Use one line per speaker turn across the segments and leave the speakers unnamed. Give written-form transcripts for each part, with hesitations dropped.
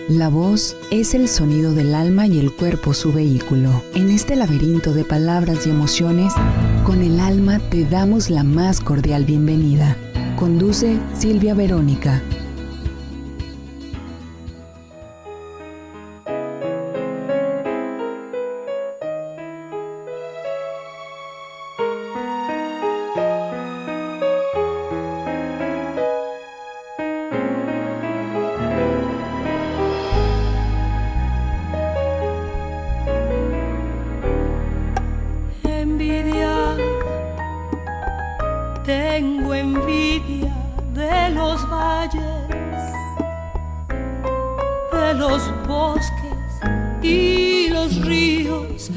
La voz es el sonido del alma y el cuerpo su vehículo. En este laberinto de palabras y emociones, con el alma te damos la más cordial bienvenida. Conduce Silvia Verónica.
Tengo envidia de los valles, de los bosques y los ríos,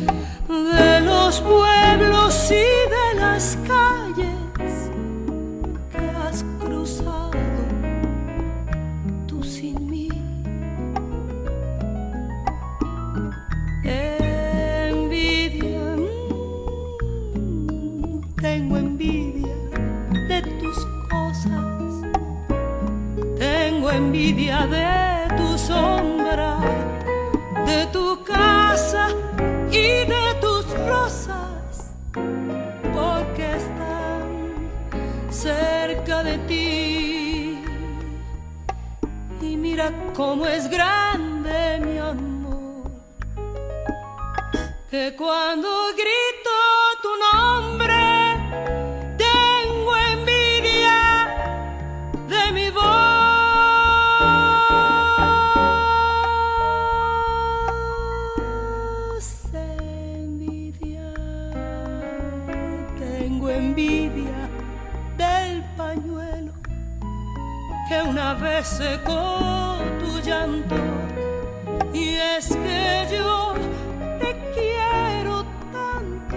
de los pueblos y de las calles que has cruzado tú sin mí. Envidia, tengo envidia de tus cosas, tengo envidia de tu sombra, de tu casa y de tus rosas, porque están cerca de ti. Y mira cómo es grande mi amor, que cuando grito tu nombre envidia del pañuelo que una vez secó tu llanto. Y es que yo te quiero tanto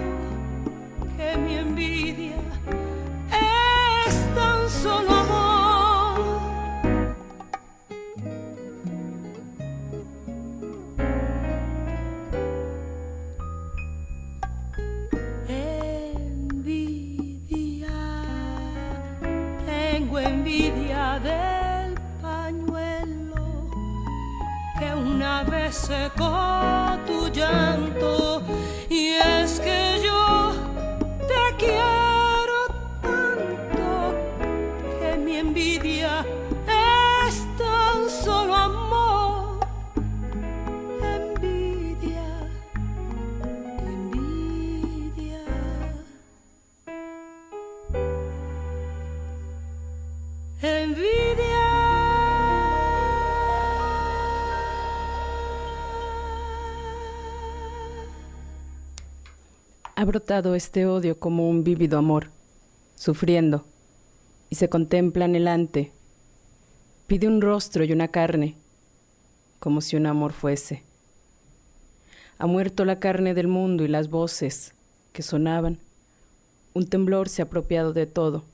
que mi envidia es tan solo amor. Envidia del pañuelo que una vez secó tu llanto. Y es que yo te quiero tanto que mi envidia es tan solo amor. Envidia, envidia. Envidia.
Ha brotado este odio como un vívido amor, sufriendo, y se contempla anhelante. Pide un rostro y una carne, como si un amor fuese. Ha muerto la carne del mundo y las voces que sonaban. Un temblor se ha apropiado de todo.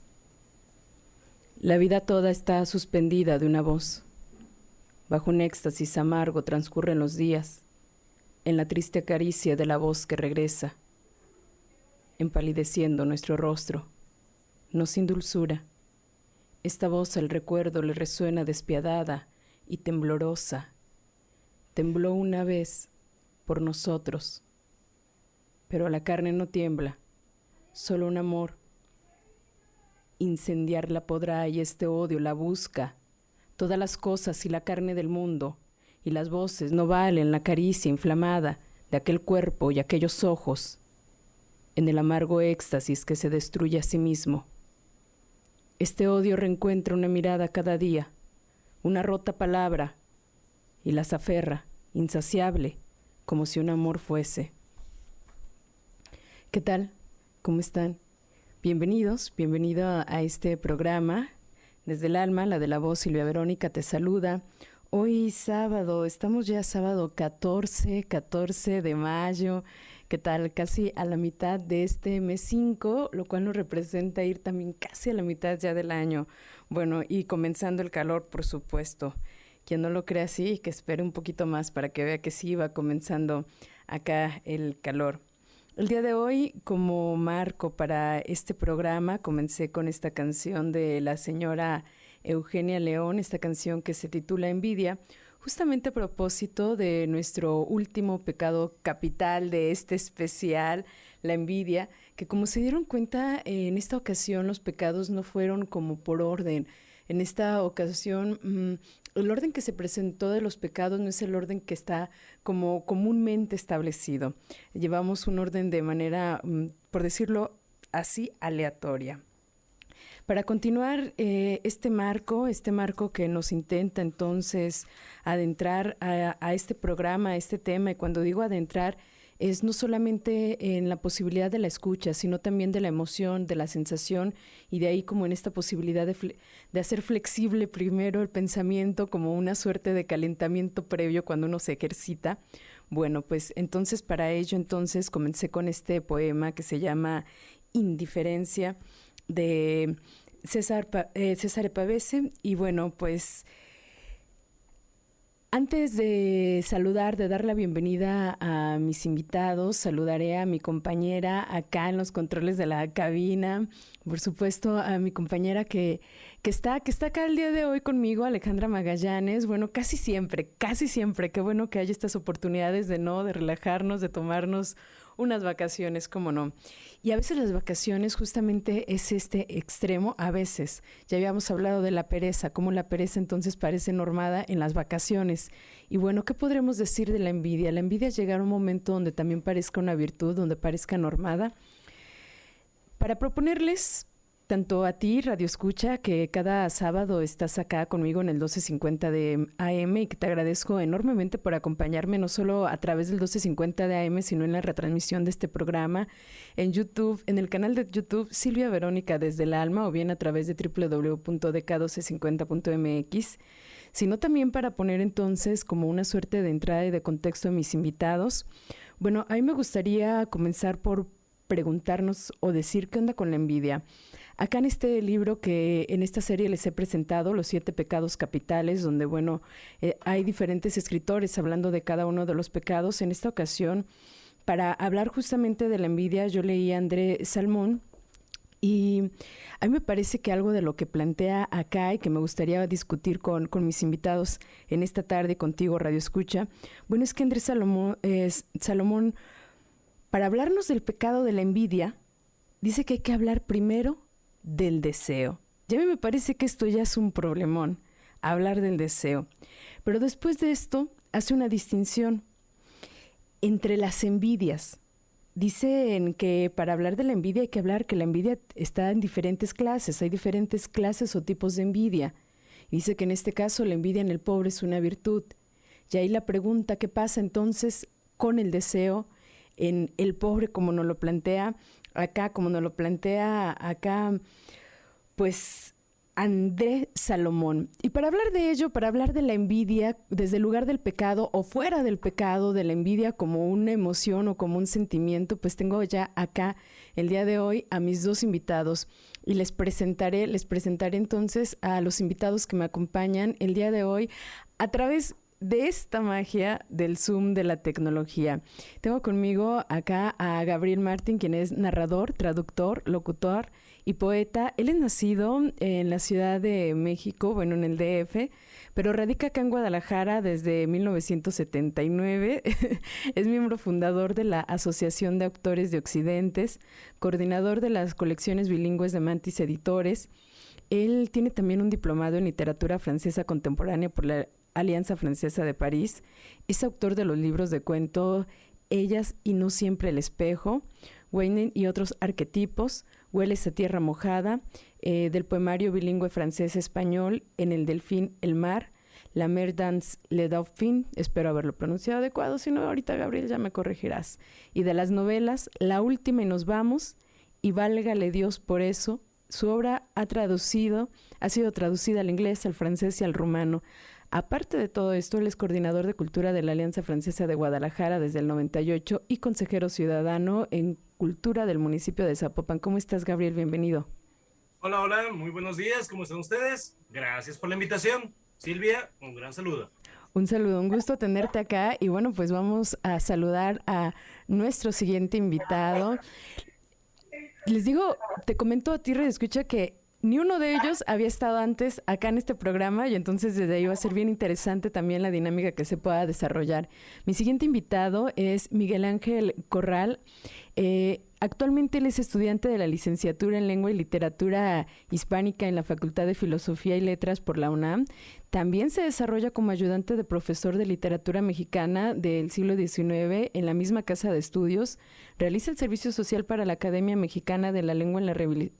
La vida toda está suspendida de una voz. Bajo un éxtasis amargo transcurren los días, en la triste caricia de la voz que regresa, empalideciendo nuestro rostro, no sin dulzura. Esta voz al recuerdo le resuena despiadada y temblorosa. Tembló una vez por nosotros, pero la carne no tiembla, solo un amor. Incendiarla podrá y este odio la busca. Todas las cosas y la carne del mundo y las voces no valen la caricia inflamada de aquel cuerpo y aquellos ojos en el amargo éxtasis que se destruye a sí mismo. Este odio reencuentra una mirada cada día, una rota palabra y las aferra, insaciable, como si un amor fuese. ¿Qué tal? ¿Cómo están? Bienvenido a este programa. Desde el alma, la de la voz, Silvia Verónica te saluda. Hoy sábado, estamos ya sábado 14 de mayo. ¿Qué tal? Casi a la mitad de este mes 5, lo cual nos representa ir también casi a la mitad ya del año. Bueno, y comenzando el calor, por supuesto. Quien no lo crea así, que espere un poquito más para que vea que sí va comenzando acá el calor. El día de hoy, como marco para este programa, comencé con esta canción de la señora Eugenia León, esta canción que se titula Envidia, justamente a propósito de nuestro último pecado capital de este especial, la envidia, que como se dieron cuenta, en esta ocasión los pecados no fueron como por orden. En esta ocasión, el orden que se presentó de los pecados no es el orden que está como comúnmente establecido. Llevamos un orden de manera, por decirlo así, aleatoria. Para continuar este marco que nos intenta entonces adentrar a este programa, a este tema, y cuando digo adentrar, es no solamente en la posibilidad de la escucha, sino también de la emoción, de la sensación, y de ahí como en esta posibilidad de hacer flexible primero el pensamiento como una suerte de calentamiento previo cuando uno se ejercita. Bueno, pues entonces para ello comencé con este poema que se llama Indiferencia, de César Pavese. Y bueno, pues antes de saludar, de dar la bienvenida a mis invitados, saludaré a mi compañera acá en los controles de la cabina, por supuesto a mi compañera que está acá el día de hoy conmigo, Alejandra Magallanes. Bueno, casi siempre, qué bueno que haya estas oportunidades de relajarnos, de tomarnos unas vacaciones, cómo no. Y a veces las vacaciones justamente es este extremo, a veces. Ya habíamos hablado de la pereza, cómo la pereza entonces parece normada en las vacaciones. Y bueno, ¿qué podremos decir de la envidia? La envidia es llegar a un momento donde también parezca una virtud, donde parezca normada. Para proponerles, tanto a ti, Radio Escucha, que cada sábado estás acá conmigo en el 1250 de AM, y que te agradezco enormemente por acompañarme, no solo a través del 1250 de AM, sino en la retransmisión de este programa en YouTube, en el canal de YouTube Silvia Verónica Desde el Alma, o bien a través de www.dk1250.mx, sino también para poner entonces como una suerte de entrada y de contexto a mis invitados. Bueno, a mí me gustaría comenzar por preguntarnos o decir qué onda con la envidia. Acá en este libro que en esta serie les he presentado, Los 7 pecados capitales, donde, bueno, hay diferentes escritores hablando de cada uno de los pecados. En esta ocasión, para hablar justamente de la envidia, yo leí a André Salmón, y a mí me parece que algo de lo que plantea acá y que me gustaría discutir con mis invitados en esta tarde contigo, Radio Escucha, bueno, es que André Salomón, para hablarnos del pecado de la envidia, dice que hay que hablar primero del deseo. Ya a mí me parece que esto ya es un problemón, hablar del deseo. Pero después de esto, hace una distinción entre las envidias. Dicen que para hablar de la envidia hay que hablar que la envidia está en diferentes clases, hay diferentes clases o tipos de envidia. Dice que en este caso la envidia en el pobre es una virtud. Y ahí la pregunta, ¿qué pasa entonces con el deseo en el pobre, como nos lo plantea acá, pues André Salomón? Y para hablar de ello, para hablar de la envidia desde el lugar del pecado o fuera del pecado, de la envidia como una emoción o como un sentimiento, pues tengo ya acá el día de hoy a mis dos invitados, y les presentaré entonces a los invitados que me acompañan el día de hoy a través de esta magia del Zoom de la tecnología. Tengo conmigo acá a Gabriel Martín, quien es narrador, traductor, locutor y poeta. Él es nacido en la Ciudad de México, bueno, en el DF, pero radica acá en Guadalajara desde 1979. Es miembro fundador de la Asociación de Autores de Occidentes, coordinador de las colecciones bilingües de Mantis Editores. Él tiene también un diplomado en literatura francesa contemporánea por la Alianza Francesa de París. Es autor de los libros de cuento Ellas y no siempre el espejo, Weinen y otros arquetipos, Hueles a tierra mojada, del poemario bilingüe francés-español, En el delfín, el mar, La mer dans le dauphin, espero haberlo pronunciado adecuado, si no ahorita Gabriel ya me corregirás, y de las novelas La última y nos vamos, y Válgale Dios por eso. Su obra ha sido traducida al inglés, al francés y al rumano. Aparte de todo esto, él es coordinador de cultura de la Alianza Francesa de Guadalajara desde el 98 y consejero ciudadano en cultura del municipio de Zapopan. ¿Cómo estás, Gabriel? Bienvenido.
Hola, muy buenos días. ¿Cómo están ustedes? Gracias por la invitación. Silvia, un gran saludo.
Un saludo, un gusto tenerte acá. Y bueno, pues vamos a saludar a nuestro siguiente invitado. Les digo, te comento a ti, Radio Escucha, que ni uno de ellos había estado antes acá en este programa y entonces desde ahí va a ser bien interesante también la dinámica que se pueda desarrollar. Mi siguiente invitado es Miguel Ángel Corral. Actualmente él es estudiante de la licenciatura en Lengua y Literatura Hispánica en la Facultad de Filosofía y Letras por la UNAM. También se desarrolla como ayudante de profesor de literatura mexicana del siglo XIX en la misma casa de estudios. Realiza el servicio social para la Academia Mexicana de la Lengua en la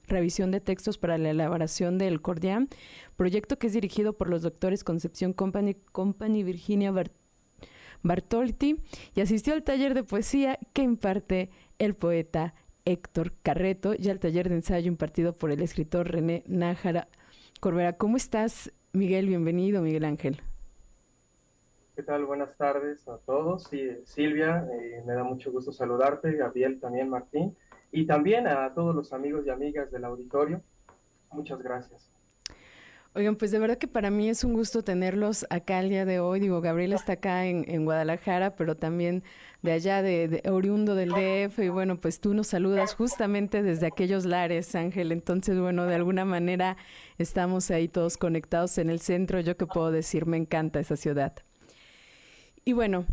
revisión de textos para la elaboración del Cordiam, proyecto que es dirigido por los doctores Concepción Company Virginia Bartolti, y asistió al taller de poesía que imparte el poeta Héctor Carreto y al taller de ensayo impartido por el escritor René Nájara Corbera. ¿Cómo estás, Miguel? Bienvenido, Miguel Ángel.
¿Qué tal? Buenas tardes a todos. Sí, Silvia, me da mucho gusto saludarte, Gabriel también, Martín, y también a todos los amigos y amigas del auditorio. Muchas gracias.
Oigan, pues de verdad que para mí es un gusto tenerlos acá el día de hoy. Digo, Gabriel está acá en Guadalajara, pero también de allá, de oriundo del DF. Y bueno, pues tú nos saludas justamente desde aquellos lares, Ángel. Entonces, bueno, de alguna manera estamos ahí todos conectados en el centro. Yo qué puedo decir, me encanta esa ciudad. Y bueno,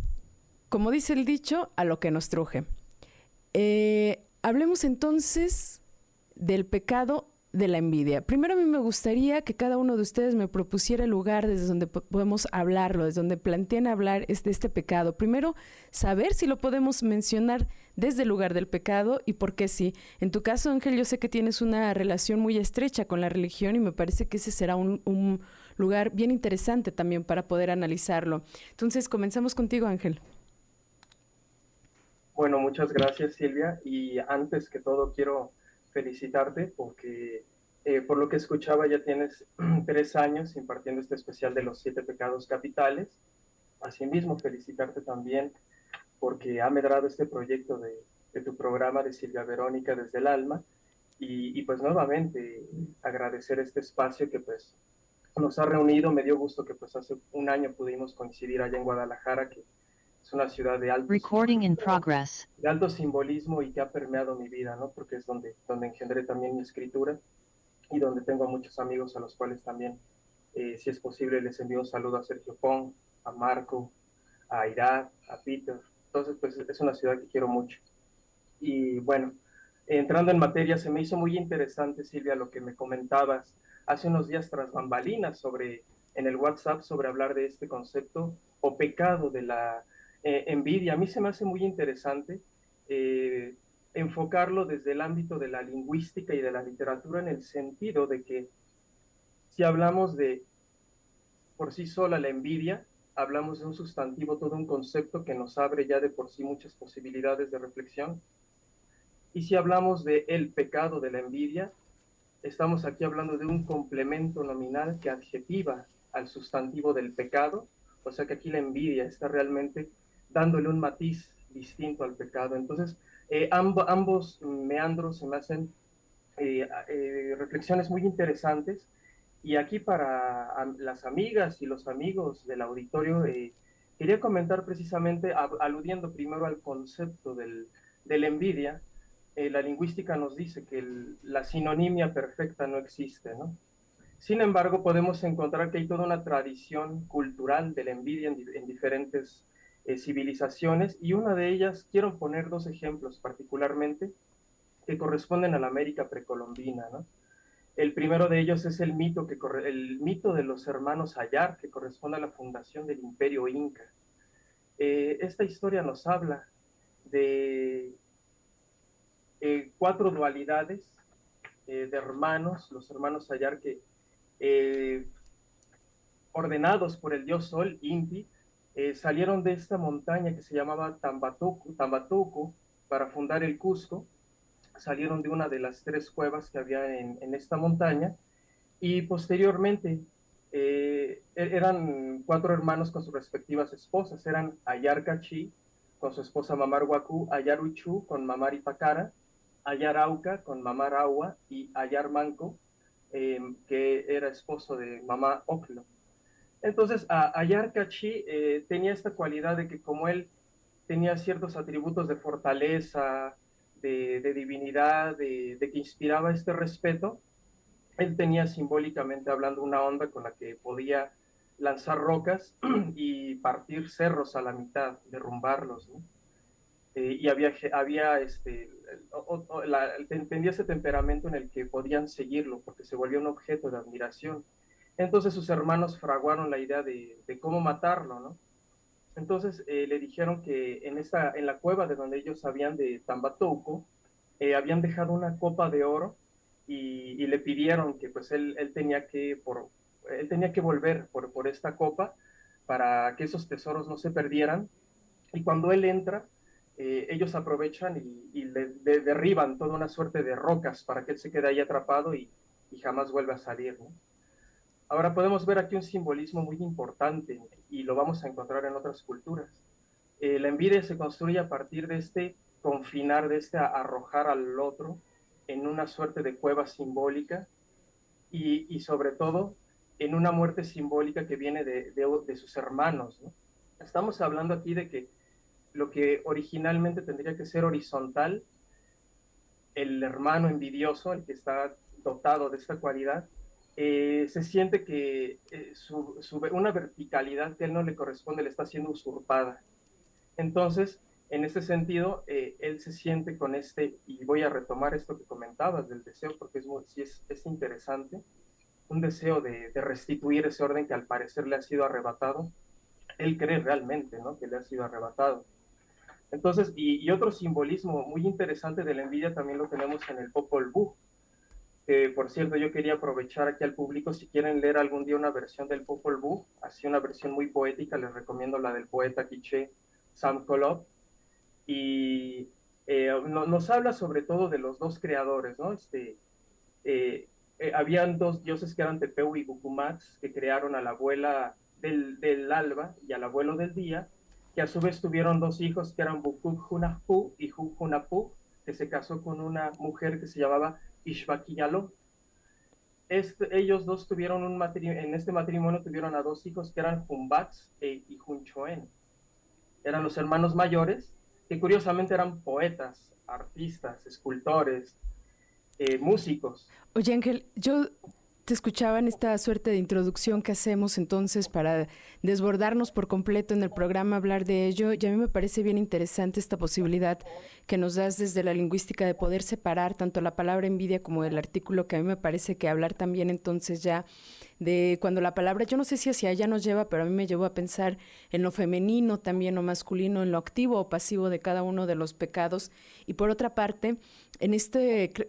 como dice el dicho, a lo que nos truje. Hablemos entonces del pecado de la envidia. Primero a mí me gustaría que cada uno de ustedes me propusiera el lugar desde donde podemos hablarlo, desde donde plantean hablar de este pecado. Primero, saber si lo podemos mencionar desde el lugar del pecado y por qué sí. En tu caso, Ángel, yo sé que tienes una relación muy estrecha con la religión y me parece que ese será un lugar bien interesante también para poder analizarlo. Entonces, comenzamos contigo, Ángel.
Bueno, muchas gracias, Silvia. Y antes que todo quiero felicitarte porque por lo que escuchaba ya tienes 3 años impartiendo este especial de los 7 pecados capitales. Asimismo, felicitarte también porque ha medrado este proyecto de tu programa de Silvia Verónica desde el alma y pues nuevamente agradecer este espacio que pues nos ha reunido. Me dio gusto que pues hace un año pudimos coincidir allá en Guadalajara, que es una ciudad de alto simbolismo y que ha permeado mi vida, ¿no? Porque es donde engendré también mi escritura y donde tengo a muchos amigos a los cuales también, si es posible, les envío un saludo a Sergio Pong, a Marco, a Irat, a Peter. Entonces, pues es una ciudad que quiero mucho. Y bueno, entrando en materia, se me hizo muy interesante, Silvia, lo que me comentabas hace unos días tras bambalinas en el WhatsApp sobre hablar de este concepto o pecado de la envidia. A mí se me hace muy interesante enfocarlo desde el ámbito de la lingüística y de la literatura, en el sentido de que si hablamos de por sí sola la envidia, hablamos de un sustantivo, todo un concepto que nos abre ya de por sí muchas posibilidades de reflexión. Y si hablamos de el pecado de la envidia, estamos aquí hablando de un complemento nominal que adjetiva al sustantivo del pecado, o sea que aquí la envidia está realmente dándole un matiz distinto al pecado. Entonces, ambos meandros se me hacen reflexiones muy interesantes, y aquí para las amigas y los amigos del auditorio quería comentar precisamente, aludiendo primero al concepto de la envidia. La lingüística nos dice que la sinonimia perfecta no existe, ¿no? Sin embargo, podemos encontrar que hay toda una tradición cultural de la envidia en diferentes civilizaciones, y una de ellas, quiero poner 2 ejemplos particularmente que corresponden a la América precolombina, ¿no? El primero de ellos es el mito de los hermanos Ayar, que corresponde a la fundación del Imperio Inca. Esta historia nos habla de 4 dualidades de hermanos, los hermanos Ayar, que ordenados por el dios Sol, Inti, salieron de esta montaña que se llamaba Tambatuco para fundar el Cusco. Salieron de una de las 3 cuevas que había en esta montaña, y posteriormente eran 4 hermanos con sus respectivas esposas. Eran Ayar Cachi con su esposa Mamar Huacu, Ayar Uchu con Mamar Ipacara, Ayar Auca con Mamar Agua y Ayar Manco, que era esposo de Mamá Oclo. Entonces, Ayar Cachi tenía esta cualidad de que, como él tenía ciertos atributos de fortaleza, de divinidad, de que inspiraba este respeto, él tenía simbólicamente hablando una onda con la que podía lanzar rocas y partir cerros a la mitad, derrumbarlos, ¿no? Y tenía ese temperamento en el que podían seguirlo porque se volvió un objeto de admiración. Entonces sus hermanos fraguaron la idea de cómo matarlo, ¿no? Entonces le dijeron que en la cueva de donde ellos habían de Tambatouco, habían dejado una copa de oro y le pidieron que pues él tenía que volver por esta copa para que esos tesoros no se perdieran. Y cuando él entra, ellos aprovechan y le derriban toda una suerte de rocas para que él se quede ahí atrapado y jamás vuelva a salir, ¿no? Ahora podemos ver aquí un simbolismo muy importante y lo vamos a encontrar en otras culturas. La envidia se construye a partir de este confinar, de este arrojar al otro en una suerte de cueva simbólica y sobre todo en una muerte simbólica que viene de sus hermanos, ¿no? Estamos hablando aquí de que lo que originalmente tendría que ser horizontal, el hermano envidioso, el que está dotado de esta cualidad, se siente que una verticalidad que a él no le corresponde le está siendo usurpada. Entonces, en ese sentido, él se siente con y voy a retomar esto que comentabas del deseo, porque es interesante, un deseo de restituir ese orden que al parecer le ha sido arrebatado. Él cree realmente, ¿no?, que le ha sido arrebatado. Entonces, y otro simbolismo muy interesante de la envidia también lo tenemos en el Popol Vuh. Por cierto, yo quería aprovechar aquí al público, si quieren leer algún día una versión del Popol Vuh, así una versión muy poética, les recomiendo la del poeta quiché Sam Kolob, y nos habla sobre todo de los dos creadores, ¿no? Habían dos dioses que eran Tepeu y Gucumatz, que crearon a la abuela del alba y al abuelo del día, que a su vez tuvieron dos hijos que eran Bukuk-Hunahpu y Hu-Hunahpu, que se casó con una mujer que se llamaba Ishvaquiyalo. Ellos dos tuvieron en este matrimonio tuvieron a dos hijos que eran Humbatz y Hunchoen. Eran los hermanos mayores, que curiosamente eran poetas, artistas, escultores, músicos.
Oye, Ángel, yo te escuchaba en esta suerte de introducción que hacemos entonces para desbordarnos por completo en el programa, hablar de ello, y a mí me parece bien interesante esta posibilidad que nos das desde la lingüística de poder separar tanto la palabra envidia como el artículo, que a mí me parece que hablar también entonces ya de cuando la palabra, yo no sé si hacia allá nos lleva, pero a mí me llevó a pensar en lo femenino también o masculino, en lo activo o pasivo de cada uno de los pecados. Y por otra parte, en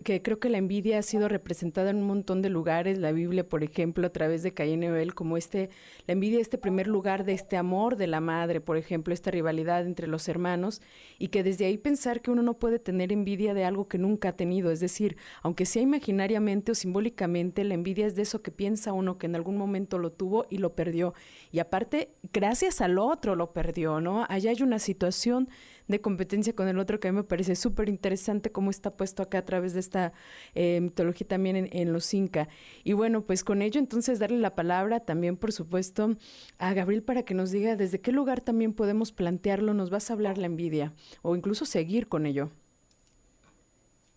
que creo que la envidia ha sido representada en un montón de lugares, la Biblia, por ejemplo, a través de Caín y Abel, como la envidia, primer lugar de este amor de la madre, por ejemplo, esta rivalidad entre los hermanos, y que desde ahí pensar que uno no puede tener envidia de algo que nunca ha tenido, es decir, aunque sea imaginariamente o simbólicamente, la envidia es de eso que piensa uno que en algún momento lo tuvo y lo perdió, y aparte, gracias al otro lo perdió, ¿no? Allá hay una situación de competencia con el otro que a mí me parece súper interesante cómo está puesto acá a través de esta mitología también en los Inca. Y bueno, pues con ello entonces darle la palabra también, por supuesto, a Gabriel para que nos diga desde qué lugar también podemos plantearlo, nos vas a hablar la envidia o incluso seguir con ello.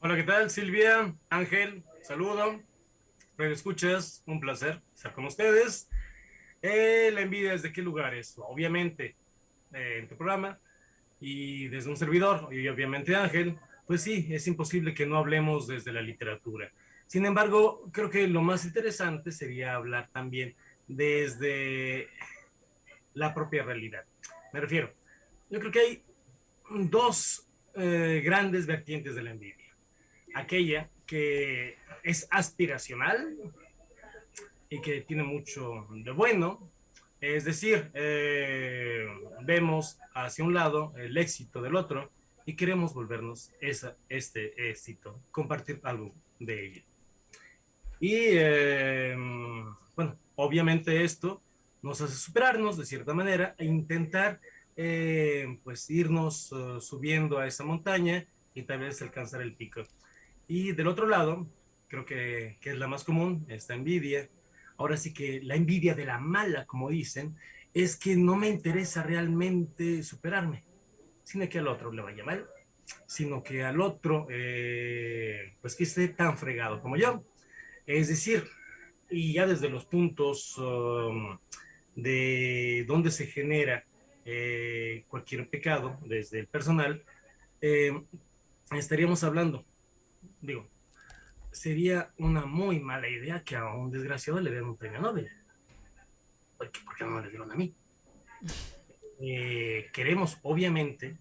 Hola, ¿qué tal? Silvia, Ángel, saludo. ¿Me escuchas? Un placer estar con ustedes. La envidia, ¿desde qué lugares? Obviamente, en tu programa, y desde un servidor, y obviamente Ángel, pues sí, es imposible que no hablemos desde la literatura. Sin embargo, creo que lo más interesante sería hablar también desde la propia realidad. Me refiero, yo creo que hay dos grandes vertientes de la envidia. Aquella que es aspiracional y que tiene mucho de bueno, es decir, vemos hacia un lado el éxito del otro y queremos volvernos este éxito, compartir algo de ello. Y bueno, obviamente esto nos hace superarnos de cierta manera e intentar pues irnos subiendo a esa montaña y tal vez alcanzar el pico. Y del otro lado, creo que es la más común, esta envidia. Ahora sí que la envidia de la mala, como dicen, es que no me interesa realmente superarme, sino que al otro le vaya mal, sino que al otro, pues que esté tan fregado como yo. Es decir, y ya desde los puntos de donde se genera cualquier pecado, desde el personal, estaríamos hablando, digo, sería una muy mala idea que a un desgraciado le den un premio Nobel. ¿Por qué no le dieron a mí? Queremos, obviamente,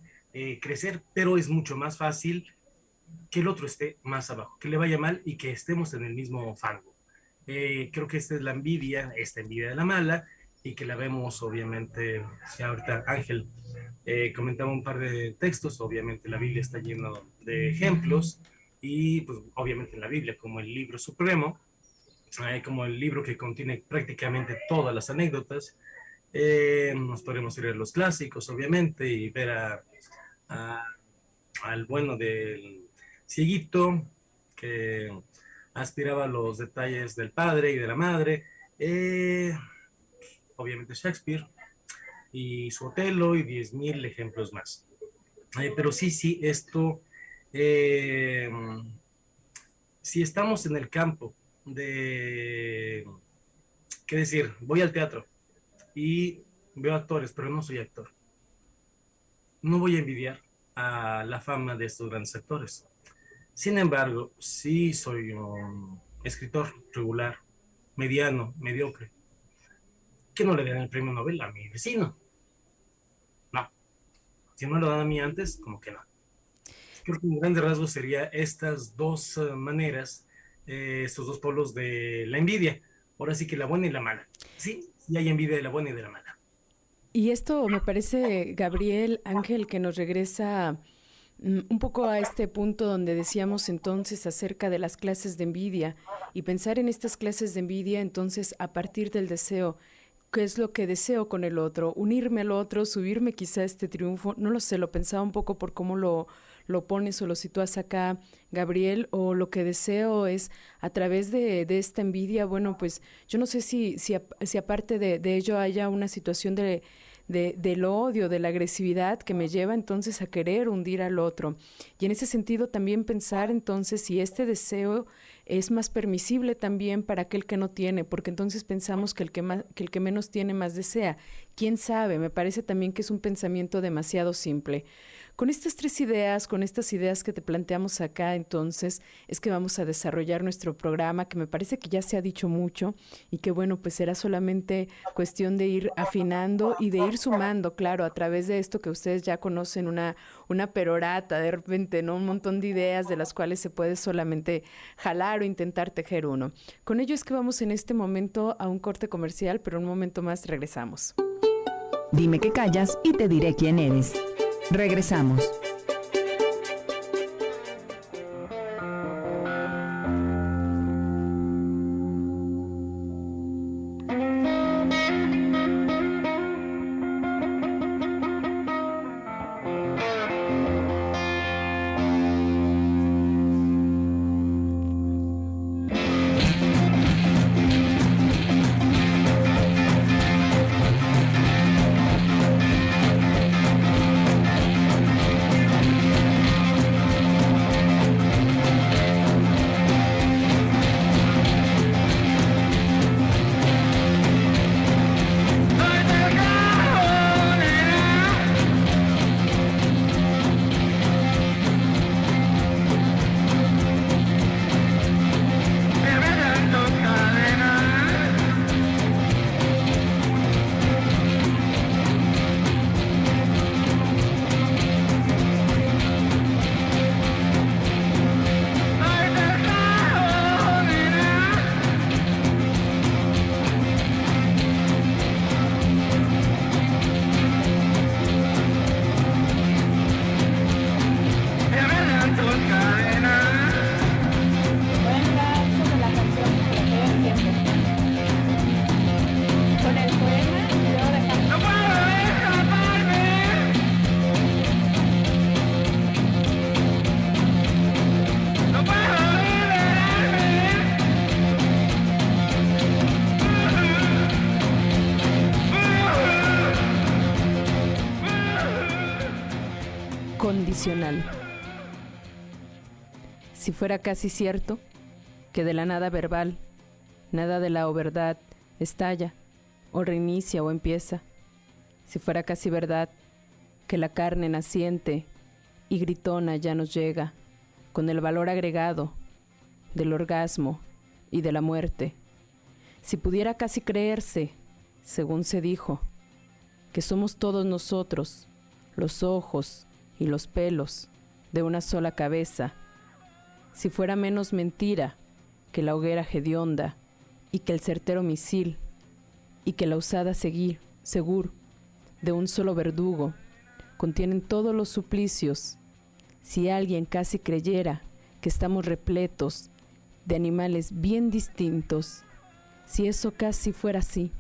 crecer, pero es mucho más fácil que el otro esté más abajo, que le vaya mal y que estemos en el mismo fango. Creo que esta envidia de la mala, y que la vemos, obviamente, si ahorita Ángel comentaba un par de textos, obviamente la Biblia está llena de ejemplos, y pues obviamente la Biblia como el libro supremo, como el libro que contiene prácticamente todas las anécdotas, nos podemos ir a los clásicos, obviamente, y ver al bueno del cieguito, que aspiraba a los detalles del padre y de la madre, obviamente Shakespeare, y su Otelo, y 10,000 ejemplos más. Pero sí, esto, si estamos en el campo de, ¿qué decir? Voy al teatro y veo actores, pero no soy actor. No voy a envidiar a la fama de estos grandes actores. Sin embargo, sí soy un escritor regular, mediano, mediocre. Que no le den el premio Nobel a mi vecino. No. Si no lo dan a mí antes, como que no. Creo que en grandes rasgos sería estas dos maneras, estos dos polos de la envidia. Ahora sí que la buena y la mala. Sí hay envidia de la buena y de la mala.
Y esto me parece, Gabriel, Ángel, que nos regresa un poco a este punto donde decíamos entonces acerca de las clases de envidia y pensar en estas clases de envidia entonces a partir del deseo. ¿Qué es lo que deseo con el otro? Unirme al otro, subirme quizá a este triunfo. No lo sé, lo pensaba un poco por cómo lo pones o lo sitúas acá, Gabriel, o lo que deseo es a través de esta envidia, bueno, pues yo no sé si aparte de ello haya una situación del odio, de la agresividad que me lleva entonces a querer hundir al otro. Y en ese sentido también pensar entonces si este deseo es más permisible también para aquel que no tiene, porque entonces pensamos que el que menos tiene más desea. ¿Quién sabe? Me parece también que es un pensamiento demasiado simple. Con estas tres ideas, con estas ideas que te planteamos acá, entonces, es que vamos a desarrollar nuestro programa, que me parece que ya se ha dicho mucho y que, bueno, pues será solamente cuestión de ir afinando y de ir sumando, claro, a través de esto que ustedes ya conocen, una perorata, de repente, ¿no? Un montón de ideas de las cuales se puede solamente jalar o intentar tejer uno. Con ello es que vamos en este momento a un corte comercial, pero un momento más regresamos.
Dime que callas y te diré quién eres. Regresamos.
Condicional. Si fuera casi cierto, que de la nada verbal, nada de la verdad, estalla, o reinicia o empieza. Si fuera casi verdad, que la carne naciente y gritona ya nos llega, con el valor agregado del orgasmo y de la muerte. Si pudiera casi creerse, según se dijo, que somos todos nosotros, los ojos y los pelos de una sola cabeza, si fuera menos mentira que la hoguera hedionda y que el certero misil y que la usada segur de un solo verdugo contienen todos los suplicios, si alguien casi creyera que estamos repletos de animales bien distintos, si eso casi fuera así,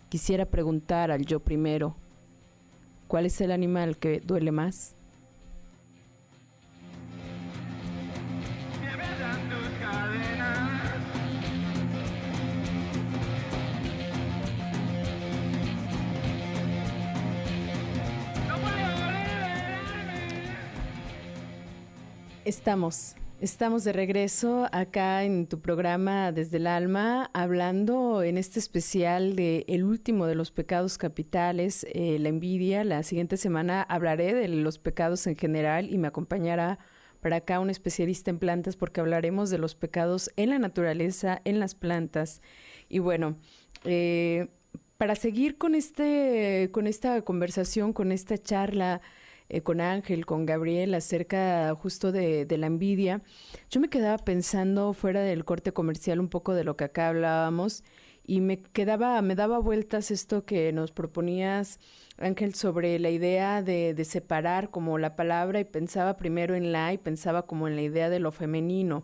quisiera preguntar al yo primero, ¿cuál es el animal que duele más? Estamos de regreso acá en tu programa Desde el Alma, hablando en este especial de el último de los pecados capitales, la envidia. La siguiente semana hablaré de los pecados en general y me acompañará para acá un especialista en plantas porque hablaremos de los pecados en la naturaleza, en las plantas. Y bueno, para seguir con esta conversación, con esta charla, con Ángel, con Gabriel, acerca justo de la envidia, yo me quedaba pensando fuera del corte comercial un poco de lo que acá hablábamos y me daba vueltas esto que nos proponías, Ángel, sobre la idea de separar como la palabra y pensaba primero en la y pensaba como en la idea de lo femenino.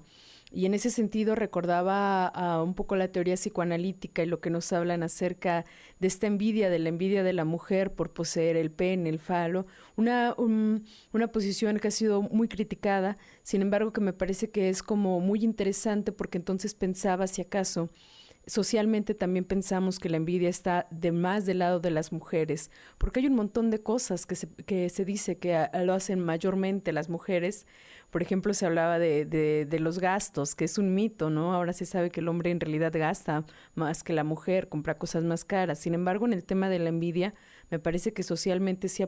Y en ese sentido recordaba un poco la teoría psicoanalítica y lo que nos hablan acerca de esta envidia, de la envidia de la mujer por poseer el pene, el falo, una posición que ha sido muy criticada, sin embargo que me parece que es como muy interesante porque entonces pensaba si acaso socialmente también pensamos que la envidia está más del lado de las mujeres, porque hay un montón de cosas que se dice que lo hacen mayormente las mujeres. Por ejemplo, se hablaba de los gastos, que es un mito, ¿no? Ahora se sabe que el hombre en realidad gasta más que la mujer, compra cosas más caras. Sin embargo, en el tema de la envidia, me parece que socialmente sí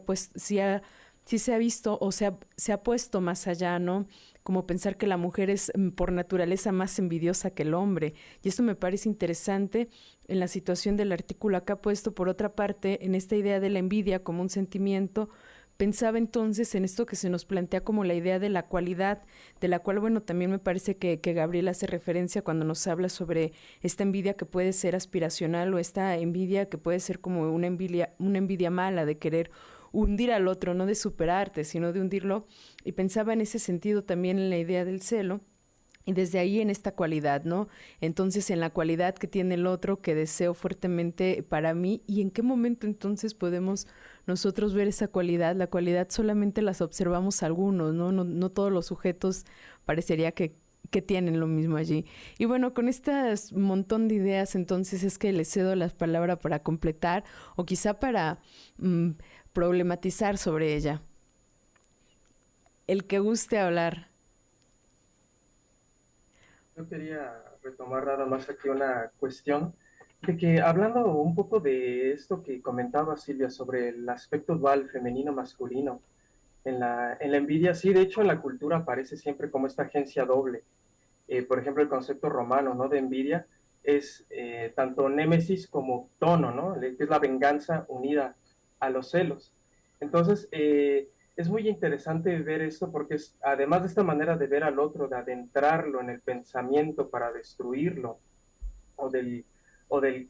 se ha visto o se ha puesto más allá, ¿no? Como pensar que la mujer es por naturaleza más envidiosa que el hombre. Y esto me parece interesante en la situación del artículo acá puesto. Por otra parte, en esta idea de la envidia como un sentimiento, pensaba entonces en esto que se nos plantea como la idea de la cualidad, de la cual, bueno, también me parece que Gabriel hace referencia cuando nos habla sobre esta envidia que puede ser aspiracional o esta envidia que puede ser como una envidia mala de querer hundir al otro, no de superarte, sino de hundirlo. Y pensaba en ese sentido también en la idea del celo. Y desde ahí en esta cualidad, ¿no? Entonces, en la cualidad que tiene el otro, que deseo fuertemente para mí, y en qué momento entonces podemos nosotros ver esa cualidad. La cualidad solamente las observamos algunos, ¿no? No todos los sujetos parecería que tienen lo mismo allí. Y bueno, con estas montón de ideas, entonces es que les cedo la palabra para completar o quizá para problematizar sobre ella. El que guste hablar.
Yo quería retomar nada más aquí una cuestión de que hablando un poco de esto que comentaba Silvia sobre el aspecto dual femenino-masculino en la envidia, sí, de hecho en la cultura aparece siempre como esta agencia doble. Por ejemplo, el concepto romano, ¿no?, de envidia es tanto némesis como tono, ¿no?, que es la venganza unida a los celos. Entonces, es muy interesante ver esto porque además de esta manera de ver al otro, de adentrarlo en el pensamiento para destruirlo, o del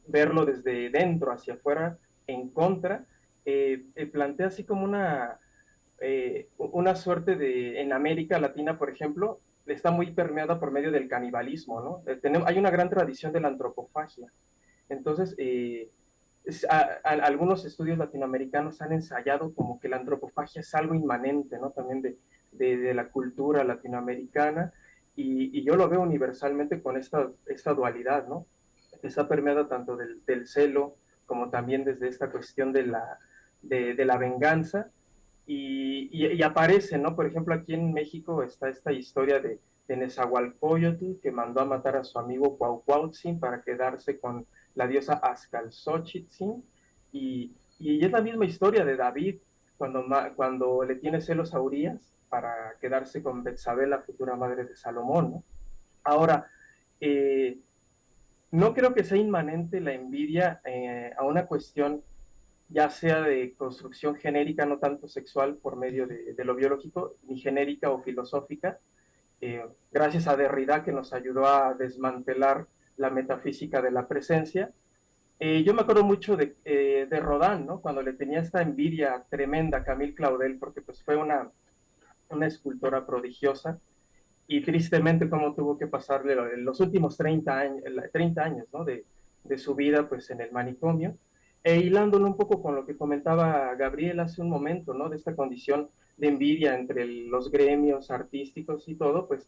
verlo desde dentro hacia afuera, en contra, plantea así como una suerte de, en América Latina, por ejemplo, está muy permeada por medio del canibalismo, ¿no? Hay una gran tradición de la antropofagia. Entonces, algunos estudios latinoamericanos han ensayado como que la antropofagia es algo inmanente, ¿no?, también de la cultura latinoamericana, y yo lo veo universalmente con esta dualidad, ¿no? Está permeada tanto del celo como también desde esta cuestión de la venganza, y aparece, ¿no? Por ejemplo, aquí en México está esta historia de de Nezahualcóyotl, que mandó a matar a su amigo Cuauhcuautzin para quedarse con la diosa Azcalzóchitzin, y es la misma historia de David, cuando le tiene celos a Urías para quedarse con Betsabé, la futura madre de Salomón, ¿no? Ahora, no creo que sea inmanente la envidia a una cuestión ya sea de construcción genérica, no tanto sexual por medio de lo biológico, ni genérica o filosófica, gracias a Derrida que nos ayudó a desmantelar la metafísica de la presencia. Yo me acuerdo mucho de Rodin, ¿no? Cuando le tenía esta envidia tremenda a Camille Claudel, porque pues fue una escultora prodigiosa, y tristemente cómo tuvo que pasarle los últimos 30 años, ¿no? de su vida pues en el manicomio, hilándolo un poco con lo que comentaba Gabriel hace un momento, ¿no? De esta condición de envidia entre los gremios artísticos y todo, pues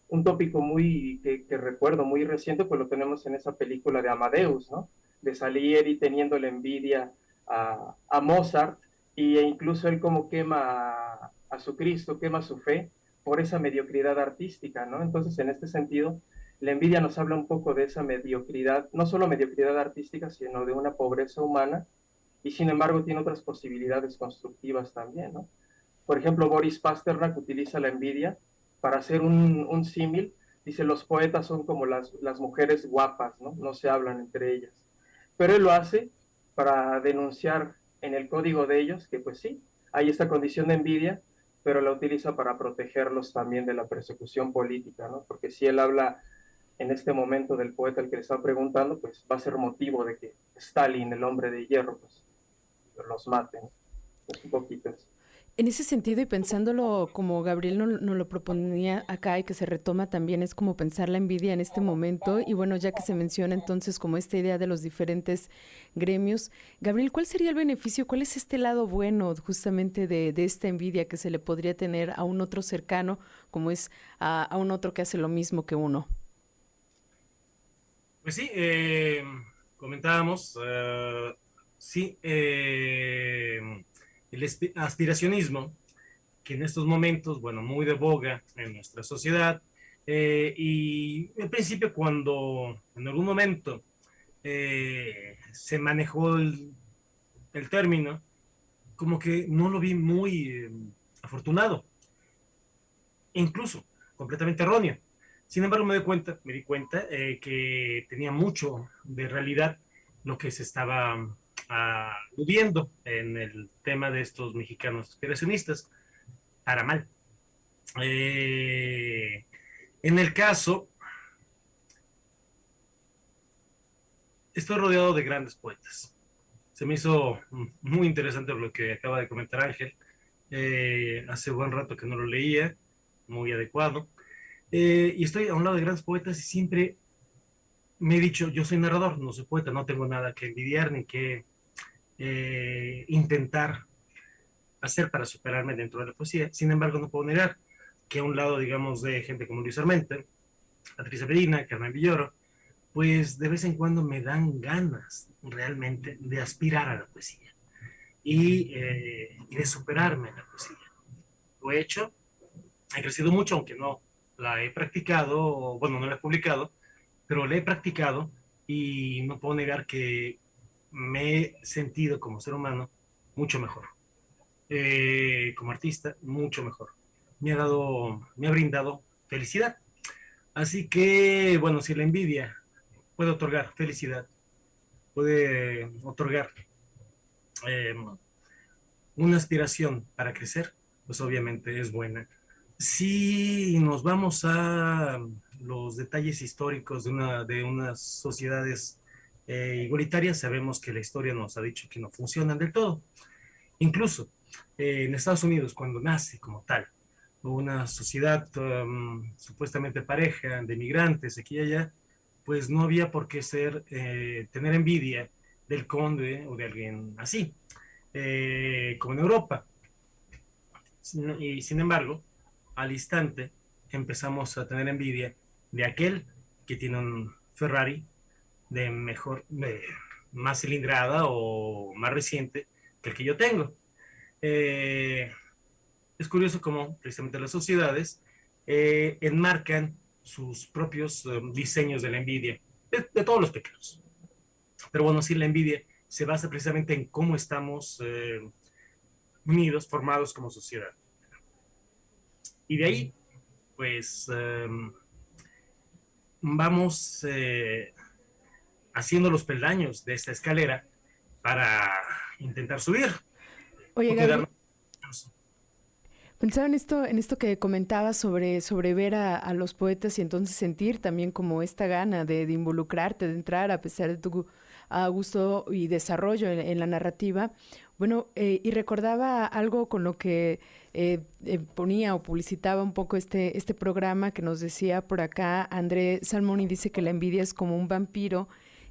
un tópico que recuerdo muy reciente, pues lo tenemos en esa película de Amadeus, ¿no? De Salieri teniendo la envidia a Mozart, e incluso él como quema a su Cristo, quema su fe por esa mediocridad artística, ¿no? Entonces, en este sentido, la envidia nos habla un poco de esa mediocridad, no solo mediocridad artística, sino de una pobreza humana, y sin embargo tiene otras posibilidades constructivas también, ¿no? Por ejemplo, Boris Pasternak utiliza la envidia para hacer un símil. Dice, los poetas son como las mujeres guapas, ¿no? No se hablan entre ellas. Pero él lo hace para denunciar en el código de ellos que pues sí, hay esta condición de envidia, pero la utiliza para protegerlos también de la persecución política, ¿no? Porque si él habla en este momento del poeta al que le están preguntando, pues va a ser motivo de que Stalin, el hombre de hierro, pues los mate, ¿no? Es un poquito eso.
En ese sentido, y pensándolo como Gabriel nos lo proponía acá y que se retoma también, es como pensar la envidia en este momento. Y bueno, ya que se menciona entonces como esta idea de los diferentes gremios, Gabriel, ¿cuál sería el beneficio? ¿Cuál es este lado bueno justamente de esta envidia que se le podría tener a un otro cercano, como es a un otro que hace lo mismo que uno?
Pues sí, comentábamos, sí, el aspiracionismo, que en estos momentos, bueno, muy de boga en nuestra sociedad, y en principio cuando en algún momento se manejó el término, como que no lo vi muy afortunado, incluso completamente erróneo. Sin embargo, me di cuenta que tenía mucho de realidad lo que se estaba aludiendo en el tema de estos mexicanos aspiracionistas, para mal. En el caso, estoy rodeado de grandes poetas. Se me hizo muy interesante lo que acaba de comentar Ángel. Hace buen rato que no lo leía, muy adecuado. Y estoy a un lado de grandes poetas y siempre me he dicho, yo soy narrador, no soy poeta, no tengo nada que envidiar ni que intentar hacer para superarme dentro de la poesía. Sin embargo, no puedo negar que a un lado, digamos, de gente como Luis Armente, Patricia Medina, Carmen Villoro, pues de vez en cuando me dan ganas realmente de aspirar a la poesía y de superarme en la poesía. Lo he hecho, he crecido mucho, aunque no la he practicado, bueno, no la he publicado, pero la he practicado y no puedo negar que me he sentido como ser humano mucho mejor. Como artista, mucho mejor. Me ha brindado felicidad. Así que, bueno, si la envidia puede otorgar felicidad, puede otorgar una aspiración para crecer, pues obviamente es buena. Si nos vamos a los detalles históricos de unas sociedades igualitarias, sabemos que la historia nos ha dicho que no funcionan del todo. Incluso en Estados Unidos, cuando nace como tal una sociedad supuestamente pareja de migrantes aquí y allá, pues no había por qué tener envidia del conde o de alguien así, como en Europa. Y sin embargo, al instante empezamos a tener envidia de aquel que tiene un Ferrari de más cilindrada o más reciente que el que yo tengo. Es curioso cómo precisamente las sociedades enmarcan sus propios diseños de la envidia, de todos los pecados. Pero bueno, sí, la envidia se basa precisamente en cómo estamos unidos, formados como sociedad. Y de ahí, pues, vamos haciendo los peldaños de esta escalera para intentar subir.
Oye, Gabriel, pensaba en esto que comentabas sobre ver a los poetas y entonces sentir también como esta gana de involucrarte, de entrar a pesar de tu gusto y desarrollo en la narrativa. Bueno, y recordaba algo con lo que ponía o publicitaba un poco este programa que nos decía por acá André Salmón, y dice que la envidia es como un vampiro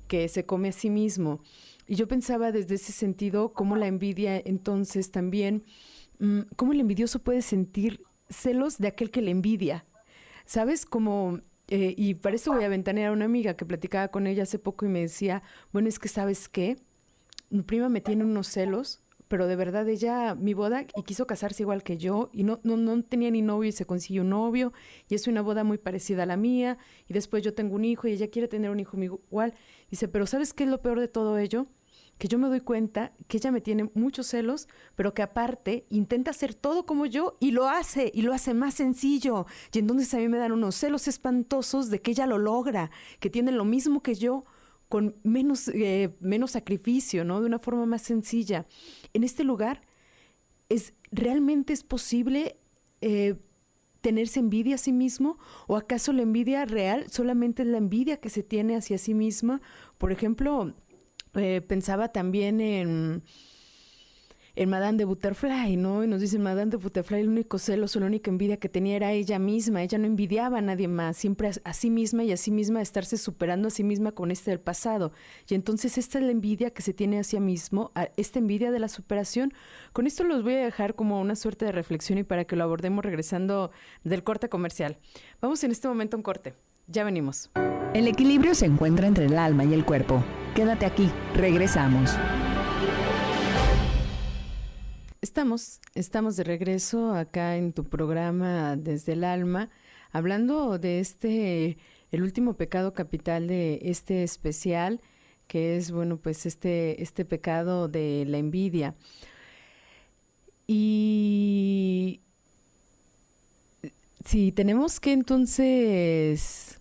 que se come a sí mismo. Y yo pensaba desde ese sentido cómo la envidia entonces también, cómo el envidioso puede sentir celos de aquel que le envidia. ¿Sabes? Como, y para eso voy a ventanear a una amiga que platicaba con ella hace poco y me decía, bueno, es que ¿sabes qué? Mi prima me tiene unos celos, pero de verdad ella, mi boda, y quiso casarse igual que yo, y no tenía ni novio y se consiguió un novio, y es una boda muy parecida a la mía, y después yo tengo un hijo y ella quiere tener un hijo igual. Dice, pero ¿sabes qué es lo peor de todo ello? Que yo me doy cuenta que ella me tiene muchos celos, pero que aparte intenta hacer todo como yo y lo hace más sencillo. Y entonces a mí me dan unos celos espantosos de que ella lo logra, que tiene lo mismo que yo, con menos sacrificio, ¿no? De una forma más sencilla. En este lugar, ¿realmente es posible tenerse envidia a sí mismo? ¿O acaso la envidia real solamente es la envidia que se tiene hacia sí misma? Por ejemplo, pensaba también en Madame de Butterfly, ¿no? Y nos dicen, Madame de Butterfly, el único celoso, la única envidia que tenía era ella misma. Ella no envidiaba a nadie más, siempre a sí misma, y a sí misma estarse superando a sí misma con del pasado. Y entonces esta es la envidia que se tiene hacia mismo, esta envidia de la superación. Con esto los voy a dejar como una suerte de reflexión y para que lo abordemos regresando del corte comercial. Vamos en este momento a un corte. Ya venimos.
El equilibrio se encuentra entre el alma y el cuerpo. Quédate aquí, regresamos.
Estamos de regreso acá en tu programa Desde el Alma, hablando de el último pecado capital de este especial, que es, bueno, pues este pecado de la envidia. Y si tenemos que entonces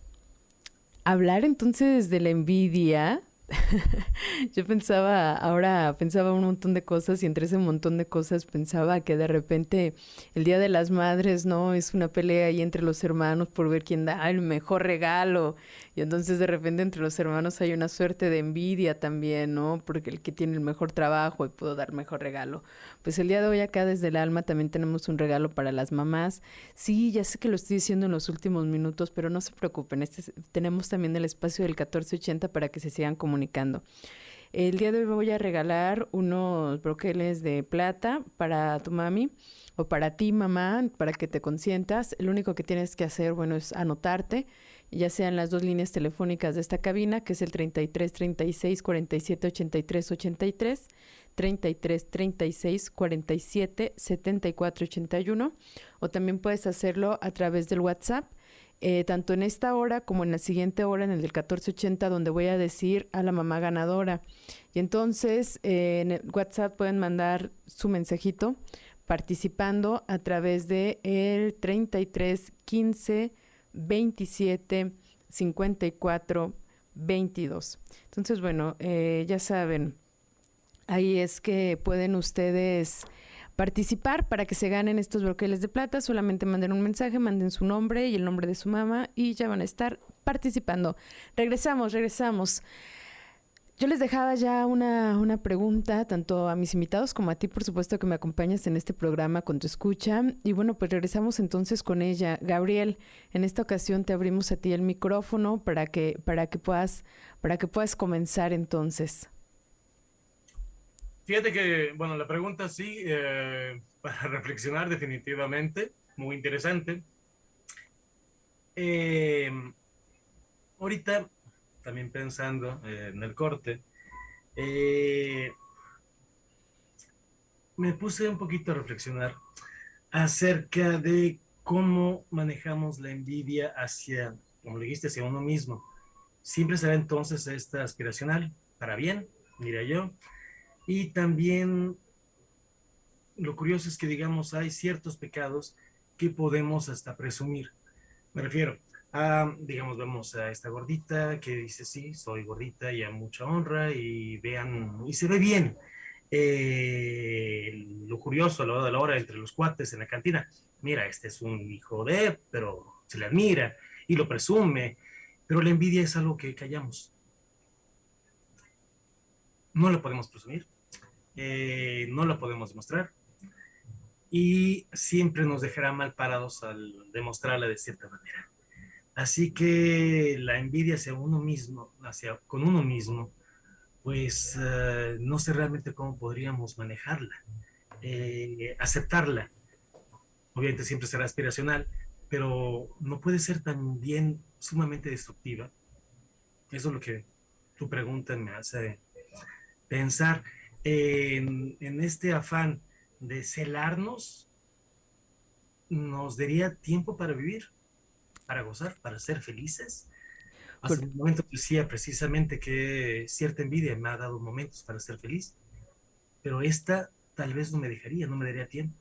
hablar entonces de la envidia, yo pensaba un montón de cosas, y entre ese montón de cosas pensaba que de repente el Día de las Madres, ¿no? Es una pelea ahí entre los hermanos por ver quién da el mejor regalo, y entonces de repente entre los hermanos hay una suerte de envidia también, ¿no? Porque el que tiene el mejor trabajo y puedo dar mejor regalo. Pues el día de hoy acá Desde el Alma también tenemos un regalo para las mamás. Sí, ya sé que lo estoy diciendo en los últimos minutos, pero no se preocupen, tenemos también el espacio del 1480 para que se sigan comunicando. El día de hoy voy a regalar unos broqueles de plata para tu mami o para ti, mamá, para que te consientas. Lo único que tienes que hacer, bueno, es anotarte, ya sean las dos líneas telefónicas de esta cabina, que es el 33 36 47 83 83, 33 36 47 74 81, o también puedes hacerlo a través del WhatsApp. Tanto en esta hora como en la siguiente hora, en el del 1480, donde voy a decir a la mamá ganadora. Y entonces en el WhatsApp pueden mandar su mensajito participando a través de el 33 15 27 54 22. Entonces, bueno, ya saben, ahí es que pueden ustedes participar para que se ganen estos broqueles de plata. Solamente manden un mensaje, manden su nombre y el nombre de su mamá y ya van a estar participando. Regresamos. Yo les dejaba ya una pregunta, tanto a mis invitados como a ti, por supuesto, que me acompañas en este programa con tu escucha. Y bueno, pues regresamos entonces con ella. Gabriel, en esta ocasión te abrimos a ti el micrófono para que puedas comenzar entonces.
Fíjate que, bueno, la pregunta sí, para reflexionar definitivamente, muy interesante. Ahorita, también pensando en el corte, me puse un poquito a reflexionar acerca de cómo manejamos la envidia hacia, como le dijiste, hacia uno mismo. Siempre será entonces esta aspiracional, para bien, diría yo. Y también lo curioso es que, digamos, hay ciertos pecados que podemos hasta presumir. Me refiero a, digamos, vemos a esta gordita que dice, sí, soy gordita y a mucha honra y vean, y se ve bien. Lo curioso a la hora de la hora entre los cuates en la cantina, mira, este es un hijo de, pero se le admira y lo presume, pero la envidia es algo que callamos. No la podemos presumir, no la podemos demostrar y siempre nos dejará mal parados al demostrarla de cierta manera. Así que la envidia hacia uno mismo, con uno mismo, pues no sé realmente cómo podríamos manejarla, aceptarla. Obviamente siempre será aspiracional, pero no puede ser también sumamente destructiva. Eso es lo que tu pregunta me hace pensar en este afán de celarnos, nos daría tiempo para vivir, para gozar, para ser felices. Hasta el momento decía precisamente que cierta envidia me ha dado momentos para ser feliz, pero esta tal vez no me dejaría, no me daría tiempo.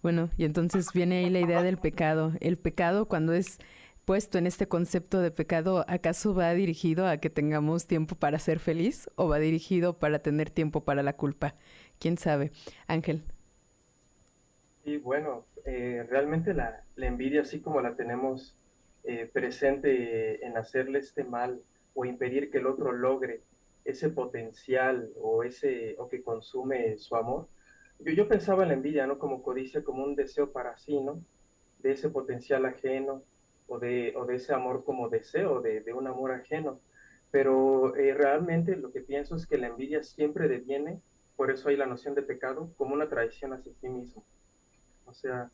Bueno, y entonces viene ahí la idea del pecado. El pecado, cuando es puesto en este concepto de pecado, ¿acaso va dirigido a que tengamos tiempo para ser feliz o va dirigido para tener tiempo para la culpa? ¿Quién sabe? Ángel.
Y bueno, realmente la envidia, así como la tenemos presente en hacerle este mal o impedir que el otro logre ese potencial o que consume su amor, yo pensaba en la envidia, ¿no? Como codicia, como un deseo para sí, ¿no? De ese potencial ajeno o de ese amor como deseo de un amor ajeno. Pero realmente lo que pienso es que la envidia siempre deviene, por eso hay la noción de pecado, como una traición hacia sí mismo. O sea,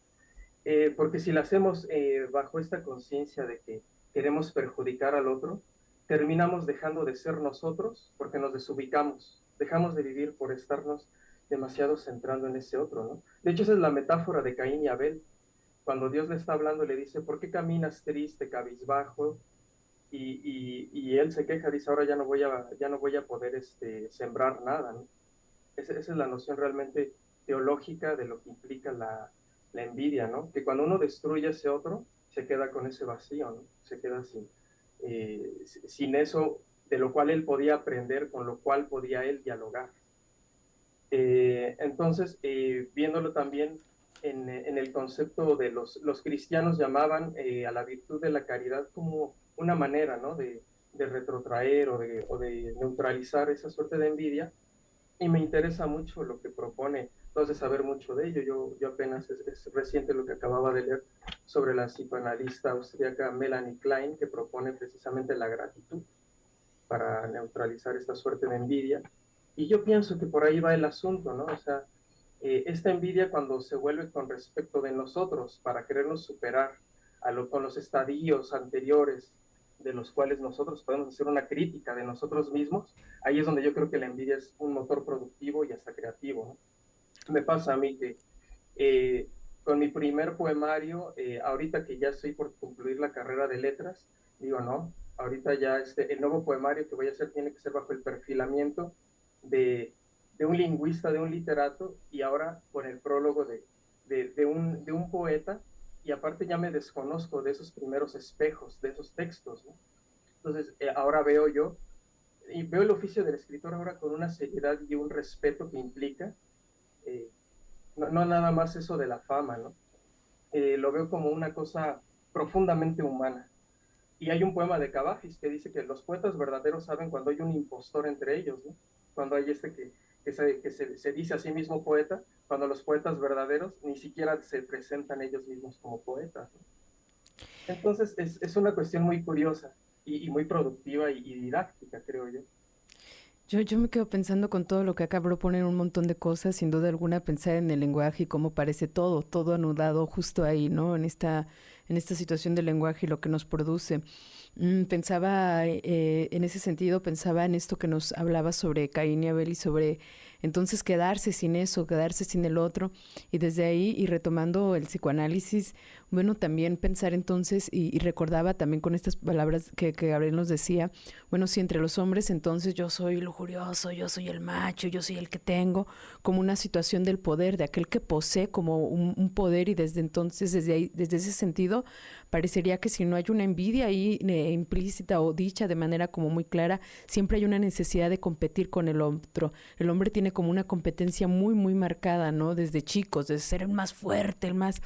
porque si la hacemos bajo esta conciencia de que queremos perjudicar al otro, terminamos dejando de ser nosotros porque nos desubicamos, dejamos de vivir por estarnos demasiado centrando en ese otro, ¿no? De hecho, esa es la metáfora de Caín y Abel. Cuando Dios le está hablando, le dice, ¿por qué caminas triste, cabizbajo? Y él se queja, dice, ahora ya no voy a poder sembrar nada, ¿no? Esa es la noción realmente teológica de lo que implica la envidia, ¿no? Que cuando uno destruye a ese otro, se queda con ese vacío, ¿no? Se queda sin eso de lo cual él podía aprender, con lo cual podía él dialogar. Entonces, viéndolo también en el concepto de los cristianos llamaban a la virtud de la caridad como una manera, ¿no? de retrotraer o de neutralizar esa suerte de envidia, y me interesa mucho lo que propone, entonces saber mucho de ello. Yo apenas es reciente lo que acababa de leer sobre la psicoanalista austríaca Melanie Klein, que propone precisamente la gratitud para neutralizar esta suerte de envidia. Y yo pienso que por ahí va el asunto, ¿no? O sea, esta envidia cuando se vuelve con respecto de nosotros para querernos superar con los estadios anteriores de los cuales nosotros podemos hacer una crítica de nosotros mismos, ahí es donde yo creo que la envidia es un motor productivo y hasta creativo, ¿no? Me pasa a mí que con mi primer poemario, ahorita que ya estoy por concluir la carrera de letras, digo, no, ahorita ya el nuevo poemario que voy a hacer tiene que ser bajo el perfilamiento de un lingüista, de un literato, y ahora con el prólogo de un poeta, y aparte ya me desconozco de esos primeros espejos, de esos textos, ¿no? Entonces, ahora veo el oficio del escritor ahora con una seriedad y un respeto que implica, no nada más eso de la fama, ¿no? Lo veo como una cosa profundamente humana. Y hay un poema de Cavafis que dice que los poetas verdaderos saben cuando hay un impostor entre ellos, ¿no? Cuando hay que se dice a sí mismo poeta, cuando los poetas verdaderos ni siquiera se presentan ellos mismos como poetas, ¿no? Entonces es una cuestión muy curiosa y muy productiva y didáctica, creo yo.
Yo me quedo pensando con todo lo que acá proponen un montón de cosas, sin duda alguna pensar en el lenguaje y cómo parece todo anudado justo ahí, ¿no? En esta situación del lenguaje y lo que nos produce. Pensaba en ese sentido, pensaba en esto que nos hablaba sobre Caín y Abel y sobre Entonces quedarse sin eso, quedarse sin el otro, y desde ahí, y retomando el psicoanálisis, bueno, también pensar entonces, y recordaba también con estas palabras que Gabriel nos decía, bueno, si entre los hombres entonces yo soy lujurioso, yo soy el macho, yo soy el que tengo, como una situación del poder, de aquel que posee como un poder, y desde entonces, desde ahí, desde ese sentido, parecería que si no hay una envidia ahí implícita o dicha de manera como muy clara, siempre hay una necesidad de competir con el otro. El hombre tiene como una competencia muy, muy marcada, ¿no? Desde chicos, de ser el más fuerte, el más...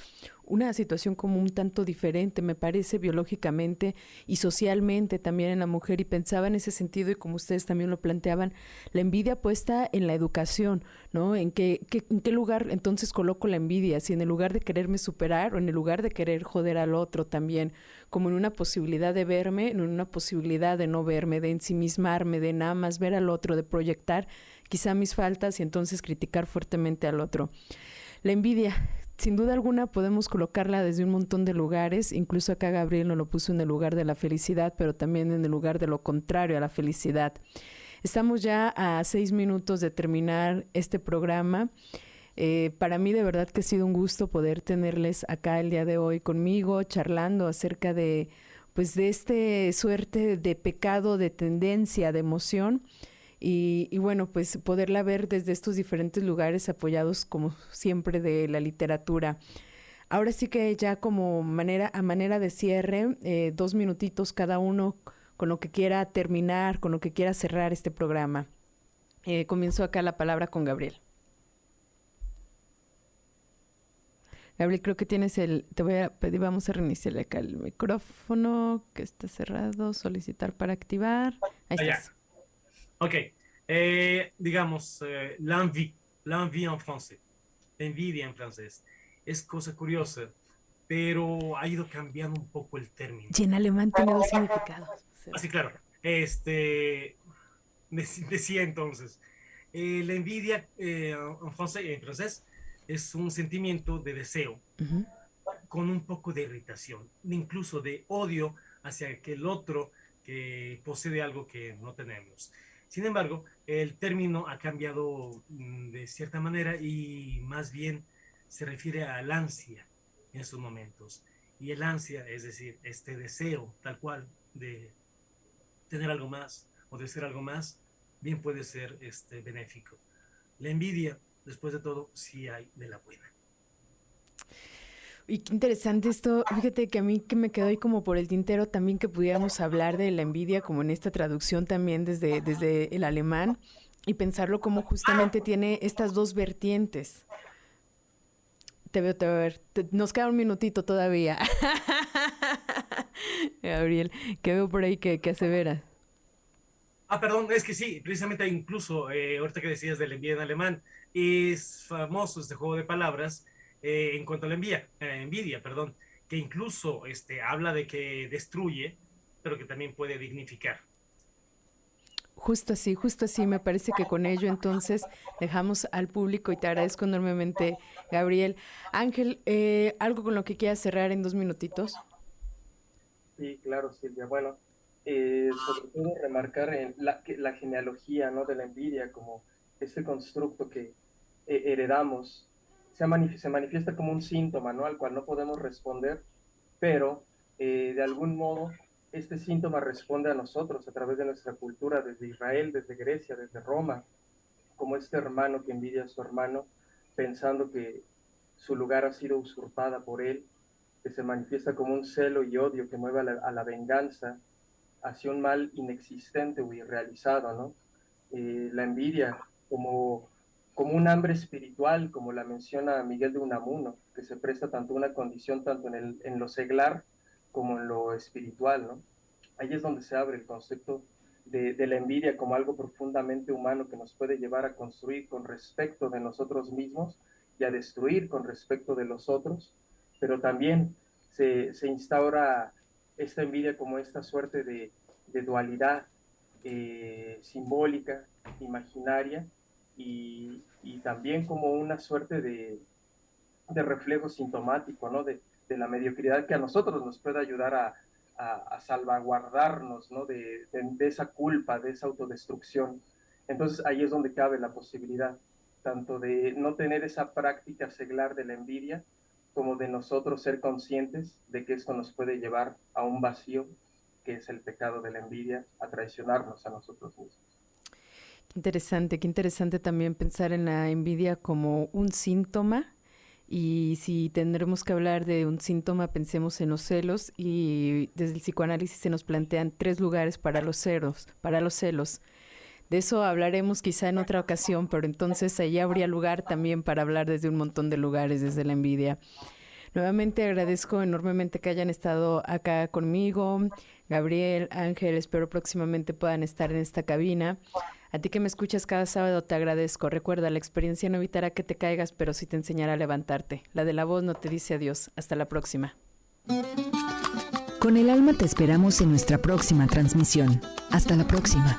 Una situación como un tanto diferente, me parece, biológicamente y socialmente también en la mujer. Y pensaba en ese sentido, y como ustedes también lo planteaban, la envidia puesta en la educación, ¿no? ¿En qué lugar entonces coloco la envidia? Si en el lugar de quererme superar o en el lugar de querer joder al otro también, como en una posibilidad de verme, en una posibilidad de no verme, de ensimismarme, de nada más ver al otro, de proyectar quizá mis faltas y entonces criticar fuertemente al otro. La envidia, sin duda alguna, podemos colocarla desde un montón de lugares. Incluso acá Gabriel nos lo puso en el lugar de la felicidad, pero también en el lugar de lo contrario a la felicidad. Estamos ya a 6 minutos de terminar este programa. Para mí de verdad que ha sido un gusto poder tenerles acá el día de hoy conmigo, charlando acerca de, pues, de este suerte de pecado, de tendencia, de emoción. Y bueno, pues poderla ver desde estos diferentes lugares apoyados como siempre de la literatura. Ahora sí que ya como a manera de cierre, 2 minutitos cada uno con lo que quiera terminar, con lo que quiera cerrar este programa. Comienzo acá la palabra con Gabriel. Gabriel, creo que tienes te voy a pedir, vamos a reiniciar acá el micrófono, que está cerrado, solicitar para activar. Ahí estás.
Ok, digamos, l'envie en français, envidia en francés, es cosa curiosa, pero ha ido cambiando un poco el término.
Y en alemán tiene 2 significados.
Así, claro, decía entonces, la envidia en francés es un sentimiento de deseo, con un poco de irritación, incluso de odio hacia aquel otro que posee algo que no tenemos. Sin embargo, el término ha cambiado de cierta manera y más bien se refiere al ansia en estos momentos. Y el ansia, es decir, este deseo tal cual de tener algo más o de ser algo más, bien puede ser benéfico. La envidia, después de todo, sí hay de la buena.
Y qué interesante esto, fíjate que a mí que me quedó ahí como por el tintero también que pudiéramos hablar de la envidia como en esta traducción también desde el alemán y pensarlo como justamente tiene estas dos vertientes. Te veo, nos queda un minutito todavía. Gabriel, ¿qué veo por ahí que asevera?
Perdón, es que sí, precisamente incluso, ahorita que decías de la envidia en alemán, es famoso este juego de palabras en cuanto a la envidia, perdón, que incluso habla de que destruye, pero que también puede dignificar.
Justo así, me parece que con ello entonces dejamos al público y te agradezco enormemente, Gabriel. Ángel, ¿algo con lo que quieras cerrar en 2 minutitos?
Sí, claro, Silvia. Bueno, sobre todo remarcar en la genealogía, ¿no?, de la envidia como este constructo que heredamos, se manifiesta como un síntoma, ¿no?, al cual no podemos responder, pero de algún modo este síntoma responde a nosotros a través de nuestra cultura, desde Israel, desde Grecia, desde Roma, como este hermano que envidia a su hermano, pensando que su lugar ha sido usurpada por él, que se manifiesta como un celo y odio que mueve a la venganza hacia un mal inexistente o irrealizado, ¿no? La envidia como un hambre espiritual, como la menciona Miguel de Unamuno, que se presta tanto una condición tanto en lo seglar como en lo espiritual, ¿no? Ahí es donde se abre el concepto de la envidia como algo profundamente humano que nos puede llevar a construir con respecto de nosotros mismos y a destruir con respecto de los otros, pero también se instaura esta envidia como esta suerte de dualidad simbólica, imaginaria, y también como una suerte de reflejo sintomático, ¿no?, de la mediocridad que a nosotros nos puede ayudar a salvaguardarnos, ¿no?, de esa culpa, de esa autodestrucción. Entonces ahí es donde cabe la posibilidad tanto de no tener esa práctica seglar de la envidia, como de nosotros ser conscientes de que esto nos puede llevar a un vacío, que es el pecado de la envidia, a traicionarnos a nosotros mismos.
Qué interesante también pensar en la envidia como un síntoma. Y si tendremos que hablar de un síntoma, pensemos en los celos, y desde el psicoanálisis se nos plantean 3 lugares para los celos. De eso hablaremos quizá en otra ocasión, pero entonces ahí habría lugar también para hablar desde un montón de lugares, desde la envidia. Nuevamente agradezco enormemente que hayan estado acá conmigo, Gabriel, Ángel, espero próximamente puedan estar en esta cabina. A ti que me escuchas cada sábado te agradezco. Recuerda, la experiencia no evitará que te caigas, pero sí te enseñará a levantarte. La de la voz no te dice adiós. Hasta la próxima.
Con el alma te esperamos en nuestra próxima transmisión. Hasta la próxima.